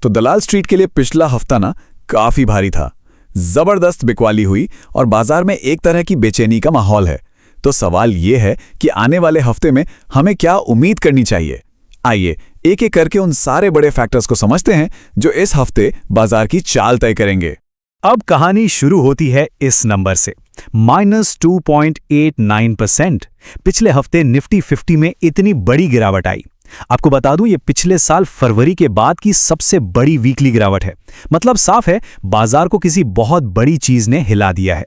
तो दलाल स्ट्रीट के लिए पिछला हफ्ता ना काफी भारी था। जबरदस्त बिकवाली हुई और बाजार में एक तरह की बेचैनी का माहौल है। तो सवाल ये है कि आने वाले हफ्ते में हमें क्या उम्मीद करनी चाहिए। आइए एक एक करके उन सारे बड़े फैक्टर्स को समझते हैं जो इस हफ्ते बाजार की चाल तय करेंगे। अब कहानी शुरू होती है इस नंबर से, -2.89%। पिछले हफ्ते निफ्टी 50 में इतनी बड़ी गिरावट आई। आपको बता दूं, ये पिछले साल फरवरी के बाद की सबसे बड़ी वीकली गिरावट है। मतलब साफ है, बाजार को किसी बहुत बड़ी चीज ने हिला दिया है।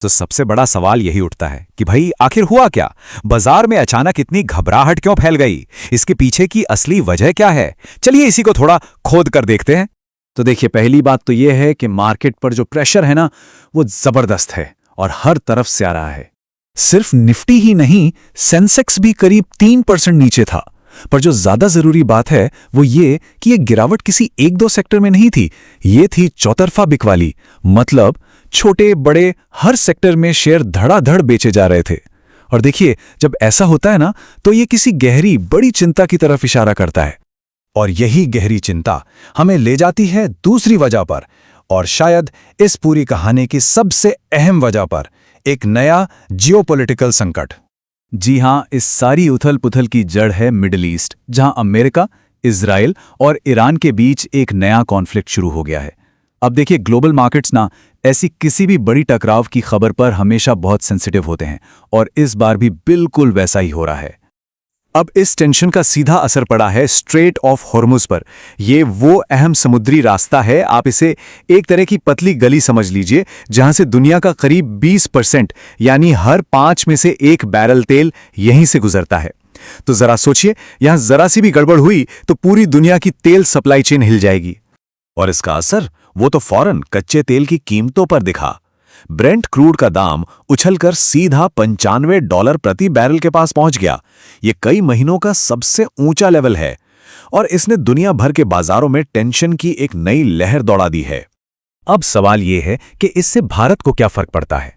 तो सबसे बड़ा सवाल यही उठता है कि भाई आखिर हुआ क्या? बाजार में अचानक इतनी घबराहट क्यों फैल गई? इसके पीछे की असली वजह क्या है? चलिए इसी को थोड़ा खोद कर देखते हैं। तो देखिए, पहली बात तो यह है कि मार्केट पर जो प्रेशर है ना, वो जबरदस्त है और हर तरफ से आ रहा है। सिर्फ निफ्टी ही नहीं, सेंसेक्स भी करीब 3% नीचे था। पर जो ज्यादा जरूरी बात है वो ये कि ये गिरावट किसी एक दो सेक्टर में नहीं थी, ये थी चौतरफा बिकवाली। मतलब छोटे बड़े हर सेक्टर में शेयर धड़ाधड़ बेचे जा रहे थे। और देखिए, जब ऐसा होता है ना, तो ये किसी गहरी बड़ी चिंता की तरफ इशारा करता है। और यही गहरी चिंता हमें ले जाती है दूसरी वजह पर, और शायद इस पूरी कहानी की सबसे अहम वजह पर, एक नया जियोपॉलिटिकल संकट। जी हां, इस सारी उथल-पुथल की जड़ है मिडिल ईस्ट, जहां अमेरिका, इजराइल और ईरान के बीच एक नया कॉन्फ्लिक्ट शुरू हो गया है। अब देखिए, ग्लोबल मार्केट्स ना ऐसी किसी भी बड़ी टकराव की खबर पर हमेशा बहुत सेंसिटिव होते हैं, और इस बार भी बिल्कुल वैसा ही हो रहा है। अब इस टेंशन का सीधा असर पड़ा है स्ट्रेट ऑफ हॉर्मुज पर। ये वो अहम समुद्री रास्ता है, आप इसे एक तरह की पतली गली समझ लीजिए, जहां से दुनिया का करीब 20% यानी हर 5 में से 1 बैरल तेल यहीं से गुजरता है। तो जरा सोचिए, यहां जरा सी भी गड़बड़ हुई तो पूरी दुनिया की तेल सप्लाई चेन हिल जाएगी। और इसका असर वो तो फौरन कच्चे तेल की कीमतों पर दिखा। ब्रेंट क्रूड का दाम उछलकर सीधा $95 प्रति बैरल के पास पहुंच गया। ये कई महीनों का सबसे ऊंचा लेवल है, और इसने दुनिया भर के बाजारों में टेंशन की एक नई लहर दौड़ा दी है। अब सवाल यह है कि इससे भारत को क्या फर्क पड़ता है?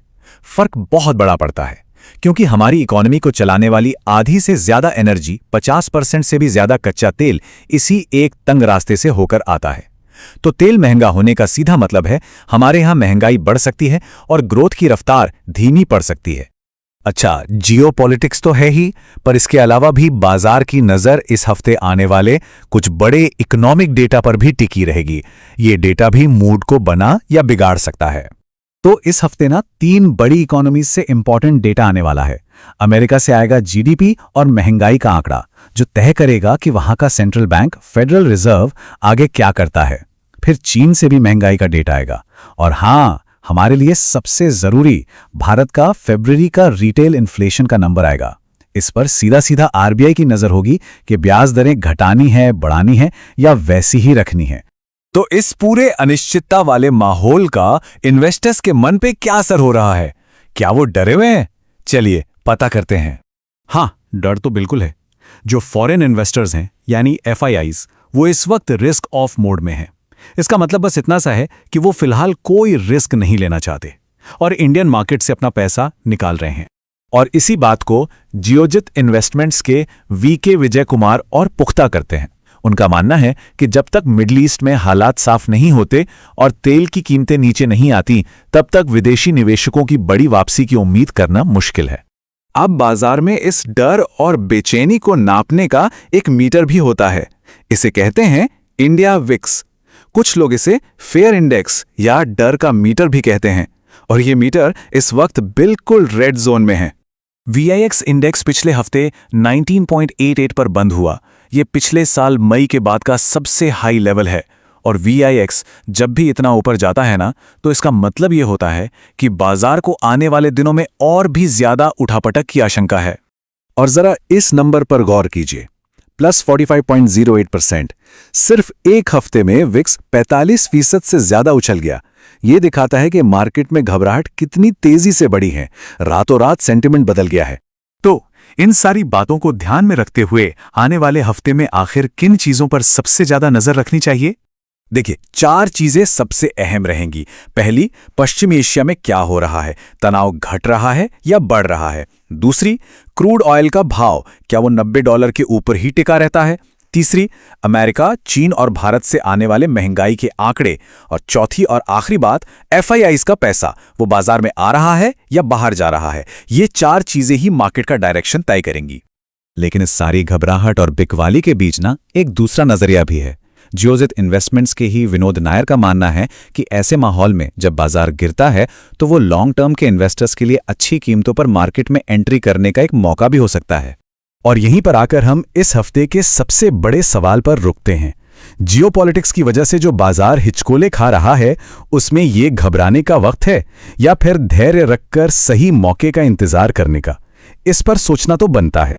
फर्क बहुत बड़ा पड़ता है, क्योंकि हमारी इकोनॉमी को चलाने वाली आधी से ज्यादा एनर्जी, 50% से भी ज्यादा कच्चा तेल इसी एक तंग रास्ते से होकर आता है। तो तेल महंगा होने का सीधा मतलब है हमारे यहां महंगाई बढ़ सकती है और ग्रोथ की रफ्तार धीमी पड़ सकती है। अच्छा, जियोपॉलिटिक्स तो है ही, पर इसके अलावा भी बाजार की नजर इस हफ्ते आने वाले कुछ बड़े इकोनॉमिक डेटा पर भी टिकी रहेगी। ये डेटा भी मूड को बना या बिगाड़ सकता है। तो इस हफ्ते ना 3 बड़ी इकोनॉमीज से इंपॉर्टेंट डेटा आने वाला है। अमेरिका से आएगा जीडीपी और महंगाई का आंकड़ा, जो तय करेगा कि वहां का सेंट्रल बैंक, फेडरल रिजर्व, आगे क्या करता है। फिर चीन से भी महंगाई का डेटा आएगा। और हां, हमारे लिए सबसे जरूरी, भारत का फरवरी का रिटेल इन्फ्लेशन का नंबर आएगा। इस पर सीधा सीधा आरबीआई की नजर होगी कि ब्याज दरें घटानी है, बढ़ानी है या वैसी ही रखनी है। तो इस पूरे अनिश्चितता वाले माहौल का इन्वेस्टर्स के मन पे क्या असर हो रहा है? क्या वो डरे हुए हैं? चलिए पता करते हैं। हां, डर तो बिल्कुल है। जो फॉरेन इन्वेस्टर्स हैं, यानी एफआईआईज, वो इस वक्त रिस्क ऑफ मोड में हैं। इसका मतलब बस इतना सा है कि वो फिलहाल कोई रिस्क नहीं लेना चाहते और इंडियन मार्केट से अपना पैसा निकाल रहे हैं। और इसी बात को जियोजित इन्वेस्टमेंट्स के वीके विजय कुमार और पुख्ता करते हैं। उनका मानना है कि जब तक मिडिल ईस्ट में हालात साफ नहीं होते और तेल की कीमतें नीचे नहीं आती, तब तक विदेशी निवेशकों की बड़ी वापसी की उम्मीद करना मुश्किल है। अब बाजार में इस डर और बेचैनी को नापने का एक मीटर भी होता है। इसे कहते हैं इंडिया विक्स। कुछ लोग इसे फेयर इंडेक्स या डर का मीटर भी कहते हैं, और ये मीटर इस वक्त बिल्कुल रेड जोन में है। VIX इंडेक्स पिछले हफ्ते 19.88 पर बंद हुआ। ये पिछले साल मई के बाद का सबसे हाई लेवल है। और VIX जब भी इतना ऊपर जाता है ना, तो इसका मतलब ये होता है कि बाजार को आने वाले दिनों में और भी ज्यादा उठापटक की आशंका है। और जरा इस नंबर पर गौर कीजिए, +45.08%। सिर्फ एक हफ्ते में विक्स 45% से ज्यादा उछल गया। ये दिखाता है कि मार्केट में घबराहट कितनी तेजी से बढ़ी है। रातों रात सेंटिमेंट बदल गया है। तो इन सारी बातों को ध्यान में रखते हुए आने वाले हफ्ते में आखिर किन चीजों पर सबसे ज्यादा नजर रखनी चाहिए? देखिए, 4 चीजें सबसे अहम रहेंगी। पहली, पश्चिमी एशिया में क्या हो रहा है, तनाव घट रहा है या बढ़ रहा है। दूसरी, क्रूड ऑयल का भाव, क्या वो $90 के ऊपर ही टिका रहता है। तीसरी, अमेरिका, चीन और भारत से आने वाले महंगाई के आंकड़े। और चौथी और आखिरी बात, FIIs का पैसा, वो बाजार में आ रहा है या बाहर जा रहा है। ये 4 चीजें ही मार्केट का डायरेक्शन तय करेंगी। लेकिन इस सारी घबराहट और बिकवाली के बीच ना एक दूसरा नजरिया भी है। जियोजित इन्वेस्टमेंट्स के ही विनोद नायर का मानना है कि ऐसे माहौल में जब बाजार गिरता है तो वो लॉन्ग टर्म के इन्वेस्टर्स के लिए अच्छी कीमतों पर मार्केट में एंट्री करने का एक मौका भी हो सकता है। और यहीं पर आकर हम इस हफ्ते के सबसे बड़े सवाल पर रुकते हैं। जियोपॉलिटिक्स की वजह से जो बाजार हिचकोले खा रहा है, उसमें ये घबराने का वक्त है या फिर धैर्य रखकर सही मौके का इंतजार करने का? इस पर सोचना तो बनता है।